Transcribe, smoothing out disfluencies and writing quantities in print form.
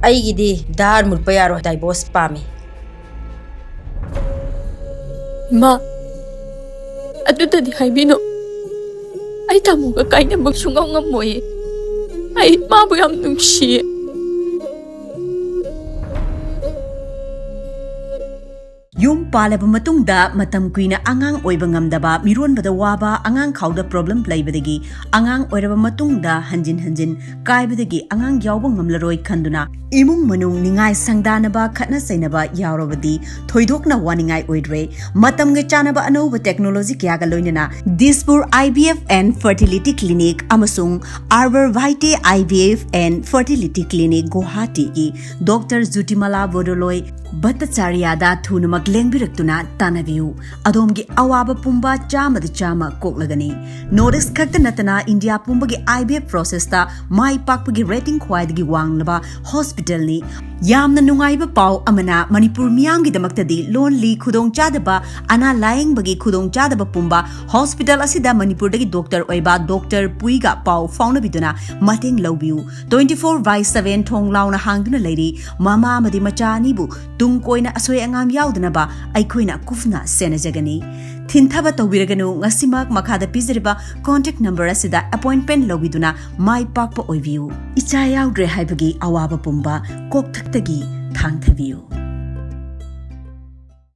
ꯑꯩꯒꯤꯗꯤ ꯗꯥꯔ ꯃꯨꯠꯄ ꯌꯥꯔꯣꯏ ꯗꯥꯏꯚꯣꯔꯁ ꯄꯥꯝꯃꯤ ꯏꯃꯥ ꯑꯗꯨꯗꯗꯤ ꯍꯥꯏꯕꯤꯅꯣ ꯑꯩ ꯇꯥꯃꯣꯒ ꯀꯥꯏꯅꯕ ꯁꯨꯡꯉꯝ ꯉꯝꯃꯣꯏꯌꯦ ꯑꯩ ꯃꯥꯕꯨ ꯌꯥꯝ ꯅꯨꯡꯁꯤꯌꯦ ꯌꯨꯝ ꯄꯥꯜꯂꯕ ꯃꯇꯨꯡꯗ ꯃꯇꯝ ꯀꯨꯏꯅ ꯑꯉꯥꯡ ꯑꯣꯏꯕ ꯉꯝꯗꯕ ꯃꯤꯔꯣꯟꯕꯗ ꯋꯥꯕ ꯑꯉꯥꯡ ꯈꯥꯎꯗ ꯄ꯭ꯔꯣꯕ꯭ꯂꯦꯝ ꯂꯩꯕꯗꯒꯤ ꯑꯉꯥꯡ ꯑꯣꯏꯔꯕ ꯃꯇꯨꯡꯗ ꯍꯟꯖꯤꯟ ꯍꯟꯖꯤꯟ ꯀꯥꯏꯕꯗꯒꯤ ꯑꯉꯥꯡ ꯌꯥꯎꯕ ꯉꯝꯂꯔꯣꯏ ꯈꯟꯗꯨꯅ ꯏꯃꯨꯡ ꯃꯅꯨꯡ ꯅꯤꯡꯉꯥꯏ ꯁꯪꯗꯥꯅꯕ ꯈꯠꯅ ꯆꯩꯅꯕ ꯌꯥꯎꯔꯕꯗꯤ ꯊꯣꯏꯗꯣꯛꯅ ꯋꯥꯅꯤꯡꯉꯥꯏ ꯑꯣꯏꯗ꯭ꯔꯦ ꯃꯇꯝꯒ ꯆꯥꯅꯕ ꯑꯅꯧꯕ ꯇꯦꯛꯅꯣꯂꯣꯖꯤ ꯀꯌꯥꯒ ꯂꯣꯏꯅꯅ Dispur IVF and Fertility Clinic ꯑꯃꯁꯨꯡ Arbor Vitae IVF and Fertility Clinic Guwahati gi Dr. Jutimala Borodoloi Bhattacharya da thunamak lengbiraktuna tanabiu adomgi awaba pumba chamada chama koklagani notice khakta natana India pumba gi IVF process ta mai pakpagi rating khwaidagi wanglaba hospital ni yamna nungaiba pau amana Manipur miyamgi damaktadi lonely khudong chadaba ana lying bagi khudong chadaba pumba hospital asida Manipur dagi doctor oiba Dr. Puiga pau fauna biduna mateng lawbiu 24/7 thong launa hangduna leiri mama amadi machani bu tung koina asoi angam yaudnaba aikoina kufna senajagani thinthaba tawbiraganu ngasimak makhada pizriba contact number asida appointment lobiduna mai pakpa oibiu icha yaudre haibagi awaba pumba kokthakta gi thangthabiu